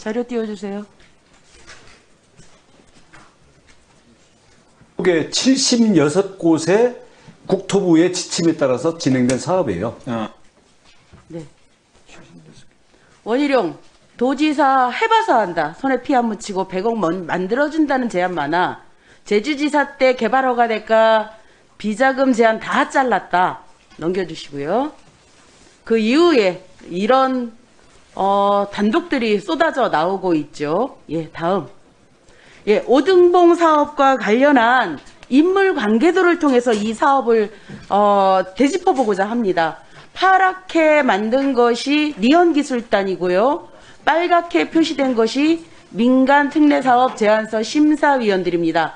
자료 띄워주세요. 국의 76곳의 국토부의 지침에 따라서 진행된 사업이에요. 네. 원희룡, 도지사 해봐서 한다. 손에 피 안 묻히고 100억 만들어준다는 제안 많아. 제주지사 때 개발 허가 될까 비자금 제한 다 잘랐다. 넘겨주시고요. 그 이후에 이런 단독들이 쏟아져 나오고 있죠. 예, 다음. 예, 오등봉 사업과 관련한 인물 관계도를 통해서 이 사업을 되짚어보고자 합니다. 파랗게 만든 것이 리언기술단이고요. 빨갛게 표시된 것이 민간 특례사업 제안서 심사위원들입니다.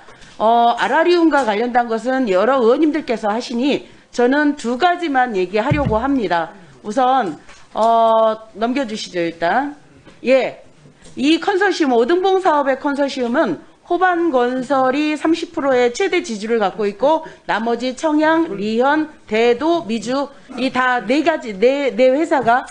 아라리움과 관련된 것은 여러 의원님들께서 하시니 저는 두 가지만 얘기하려고 합니다. 우선 넘겨주시죠. 일단 예, 이 컨소시엄 오등봉 사업의 컨소시엄은 호반건설이 30%의 최대 지주를 갖고 있고 나머지 청양, 리현, 대도, 미주 이 다 네 가지 네 회사가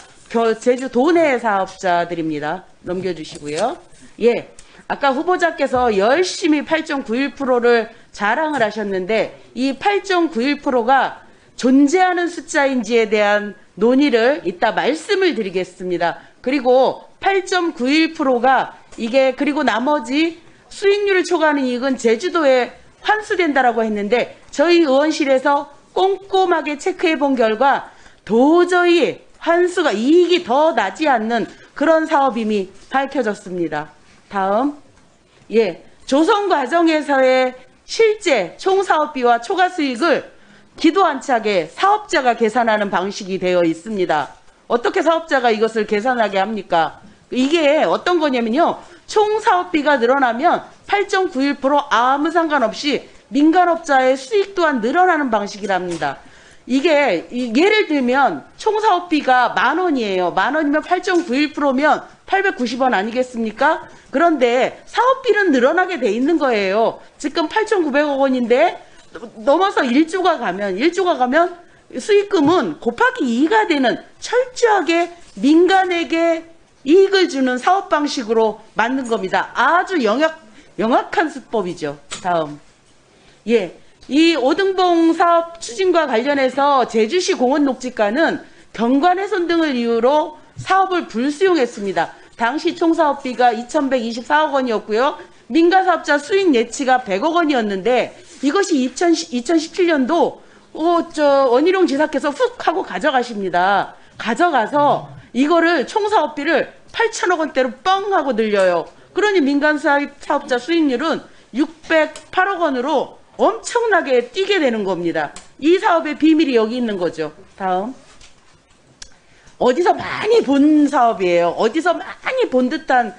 제주 도내 사업자들입니다. 넘겨주시고요. 예, 아까 후보자께서 열심히 8.91%를 자랑을 하셨는데 이 8.91%가 존재하는 숫자인지에 대한 논의를 이따 말씀을 드리겠습니다. 그리고 8.91%가 이게 그리고 나머지 수익률을 초과하는 이익은 제주도에 환수된다라고 했는데 저희 의원실에서 꼼꼼하게 체크해 본 결과 도저히 환수가 이익이 더 나지 않는 그런 사업임이 밝혀졌습니다. 다음. 예, 조성 과정에서의 실제 총사업비와 초과 수익을 기도 안 차게 사업자가 계산하는 방식이 되어 있습니다. 어떻게 사업자가 이것을 계산하게 합니까? 이게 어떤 거냐면요. 총 사업비가 늘어나면 8.91% 아무 상관없이 민간업자의 수익 또한 늘어나는 방식이랍니다. 이게 예를 들면 총 사업비가 10,000원이에요. 10,000원이면 8.91%면 890원 아니겠습니까? 그런데 사업비는 늘어나게 돼 있는 거예요. 지금 8,900억 원인데 넘어서 1조가 가면 수익금은 곱하기 2가 되는 철저하게 민간에게 이익을 주는 사업 방식으로 만든 겁니다. 아주 영악한 수법이죠. 다음. 예, 이 오등봉 사업 추진과 관련해서 제주시 공원 녹지과는 경관훼손 등을 이유로 사업을 불수용했습니다. 당시 총사업비가 2,124억 원이었고요. 민간사업자 수익 예치가 100억 원이었는데 이것이 2017년도 원희룡 지사께서 훅 하고 가져가십니다. 가져가서 이거를 총사업비를 8천억 원대로 뻥 하고 늘려요. 그러니 민간 사업자 수익률은 608억 원으로 엄청나게 뛰게 되는 겁니다. 이 사업의 비밀이 여기 있는 거죠. 다음. 어디서 많이 본 사업이에요. 어디서 많이 본 듯한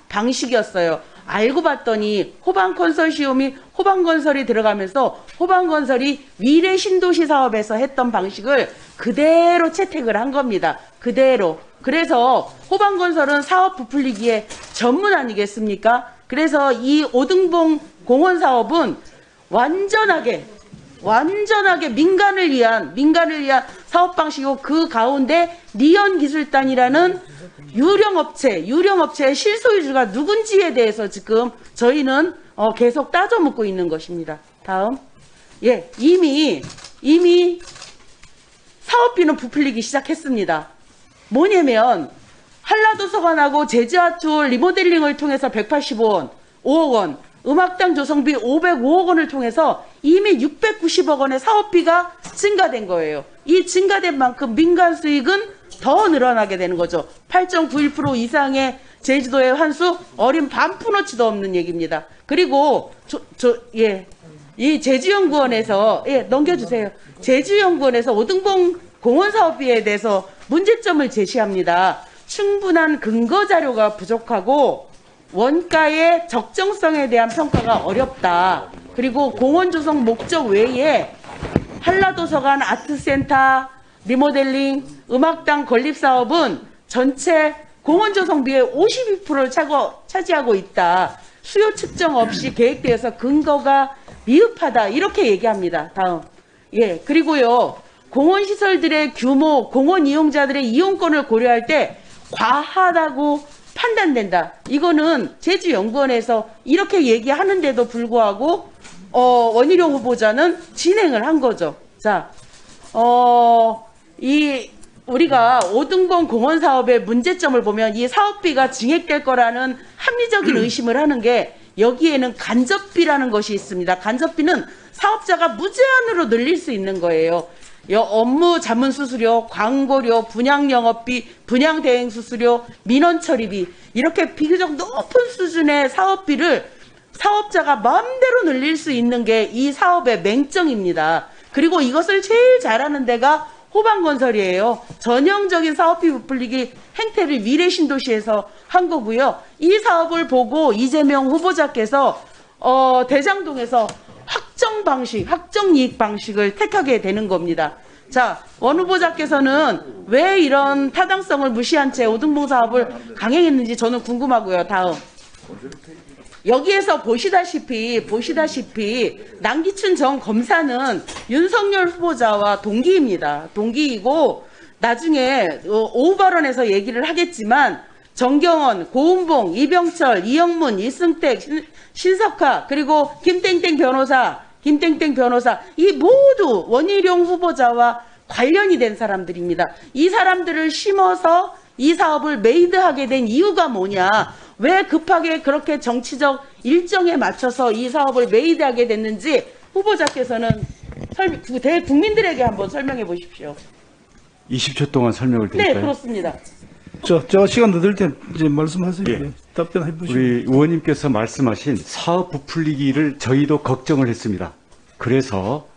방식이었어요. 알고 봤더니 호반건설이 들어가면서 호반건설이 미래신도시 사업에서 했던 방식을 그대로 채택을 한 겁니다. 그대로. 그래서 호반건설은 사업 부풀리기에 전문 아니겠습니까? 그래서 이 오등봉 공원 사업은 완전하게 민간을 위한 사업 방식이고 그 가운데 리언기술단이라는 유령업체의 실소유주가 누군지에 대해서 지금 저희는 계속 따져 묻고 있는 것입니다. 다음. 예, 이미 사업비는 부풀리기 시작했습니다. 뭐냐면 한라도서관하고 제주아트홀 리모델링을 통해서 185억 원, 음악당 조성비 505억 원을 통해서 이미 690억 원의 사업비가 증가된 거예요. 이 증가된 만큼 민간 수익은 더 늘어나게 되는 거죠. 8.91% 이상의 제주도의 환수 어린 반푼어치도 없는 얘기입니다. 그리고 이 제주연구원에서 넘겨주세요. 제주연구원에서 오등봉 공원 사업비에 대해서 문제점을 제시합니다. 충분한 근거 자료가 부족하고 원가의 적정성에 대한 평가가 어렵다. 그리고 공원 조성 목적 외에 한라도서관 아트센터 리모델링, 음악당 건립사업은 전체 공원 조성비의 52%를 차지하고 있다. 수요 측정 없이 계획되어서 근거가 미흡하다. 이렇게 얘기합니다. 다음. 예, 그리고요. 공원시설들의 규모, 공원 이용자들의 이용권을 고려할 때 과하다고 된다. 이거는 제주연구원에서 이렇게 얘기하는데도 불구하고 원희룡 후보자는 진행을 한 거죠. 자, 우리가 오등봉 공원 사업의 문제점을 보면 이 사업비가 증액될 거라는 합리적인 의심을 하는 게 여기에는 간접비라는 것이 있습니다. 간접비는 사업자가 무제한으로 늘릴 수 있는 거예요. 업무 자문 수수료, 광고료, 분양 영업비, 분양 대행 수수료, 민원 처리비 이렇게 비교적 높은 수준의 사업비를 사업자가 마음대로 늘릴 수 있는 게 이 사업의 맹점입니다. 그리고 이것을 제일 잘하는 데가 호반건설이에요. 전형적인 사업비 부풀리기 행태를 미래신도시에서 한 거고요. 이 사업을 보고 이재명 후보자께서 대장동에서 확정이익 방식을 택하게 되는 겁니다. 자, 원 후보자께서는 왜 이런 타당성을 무시한 채 오등봉 사업을 강행했는지 저는 궁금하고요. 다음. 여기에서 보시다시피 남기춘 전 검사는 윤석열 후보자와 동기입니다. 동기이고 나중에 오후 발언에서 얘기를 하겠지만 정경원, 고은봉, 이병철, 이영문, 이승택, 신석하 그리고 김땡땡 변호사 이 모두 원희룡 후보자와 관련이 된 사람들입니다. 이 사람들을 심어서 이 사업을 메이드하게 된 이유가 뭐냐? 왜 급하게 그렇게 정치적 일정에 맞춰서 이 사업을 메이드하게 됐는지 후보자께서는 국민들에게 한번 설명해 보십시오. 20초 동안 설명을 네, 드릴까요? 그렇습니다. 제가 시간 더 드릴 때 이제 말씀하세요. 예. 답변해 보시죠. 우리 의원님께서 말씀하신 사업 부풀리기를 저희도 걱정을 했습니다. 그래서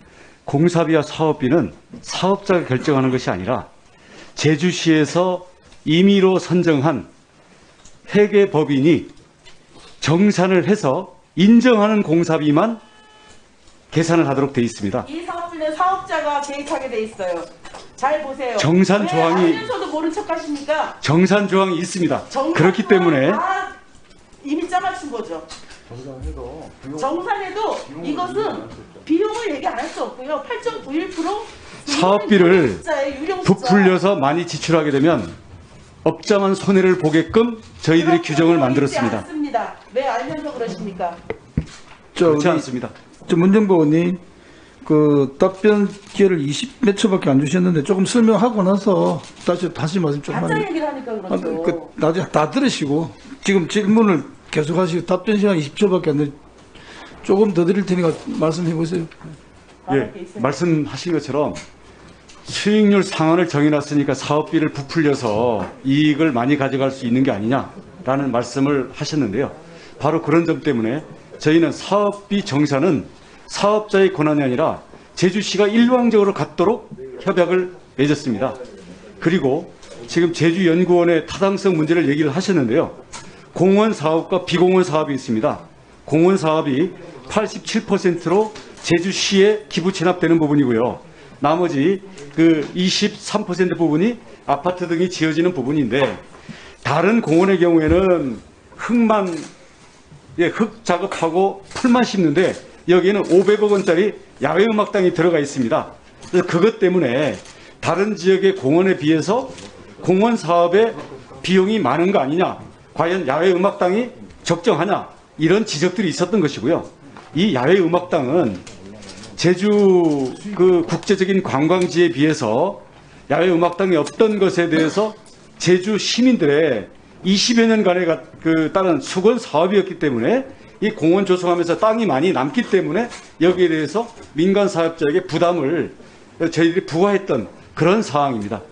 공사비와 사업비는 사업자가 결정하는 것이 아니라 제주시에서 임의로 선정한 회계법인이 정산을 해서 인정하는 공사비만 계산을 하도록 되어 있습니다. 이 사업비는 사업자가 개입하게 돼 있어요. 잘 보세요. 정산 조항이- 왜 알면서도 모른 척하십니까? 정산 조항이 있습니다. 정산 그렇기 때문에 조항 다 이미 짜맞춘 거죠. 정산해도 이것은 비용을 얘기 안 할 수 없고요. 8.91% 사업비를 부풀려서 많이 지출하게 되면 업자만 손해를 보게끔 저희들이 규정을 만들었습니다. 않습니다. 왜 알면서 그러십니까? 그렇지 않습니다. 문정보 의원님 그 답변 기회를 20몇 초밖에 안 주셨는데 조금 설명하고 나서 다시 말씀 조금만. 가짜 얘기를 하니까 그렇죠. 나중에 다 들으시고 지금 질문을 계속하시고 답변 시간 20초밖에 안 돼. 조금 더 드릴 테니까 말씀해 보세요. 예, 말씀하신 것처럼 수익률 상한을 정해놨으니까 사업비를 부풀려서 이익을 많이 가져갈 수 있는 게 아니냐라는 말씀을 하셨는데요. 바로 그런 점 때문에 저희는 사업비 정산은 사업자의 권한이 아니라 제주시가 일방적으로 갖도록 협약을 맺었습니다. 그리고 지금 제주연구원의 타당성 문제를 얘기를 하셨는데요. 공원 사업과 비공원 사업이 있습니다. 공원 사업이 87%로 제주시에 기부 체납되는 부분이고요. 나머지 그 23% 부분이 아파트 등이 지어지는 부분인데 다른 공원의 경우에는 흙 작업하고 풀만 심는데 여기에는 500억 원짜리 야외음악당이 들어가 있습니다. 그래서 그것 때문에 다른 지역의 공원에 비해서 공원 사업의 비용이 많은 거 아니냐, 과연 야외음악당이 적정하냐, 이런 지적들이 있었던 것이고요. 이 야외음악당은 제주 그 국제적인 관광지에 비해서 야외음악당이 없던 것에 대해서 제주 시민들의 20여 년간의 따른 수건 사업이었기 때문에 이 공원 조성하면서 땅이 많이 남기 때문에 여기에 대해서 민간 사업자에게 부담을 저희들이 부과했던 그런 사항입니다.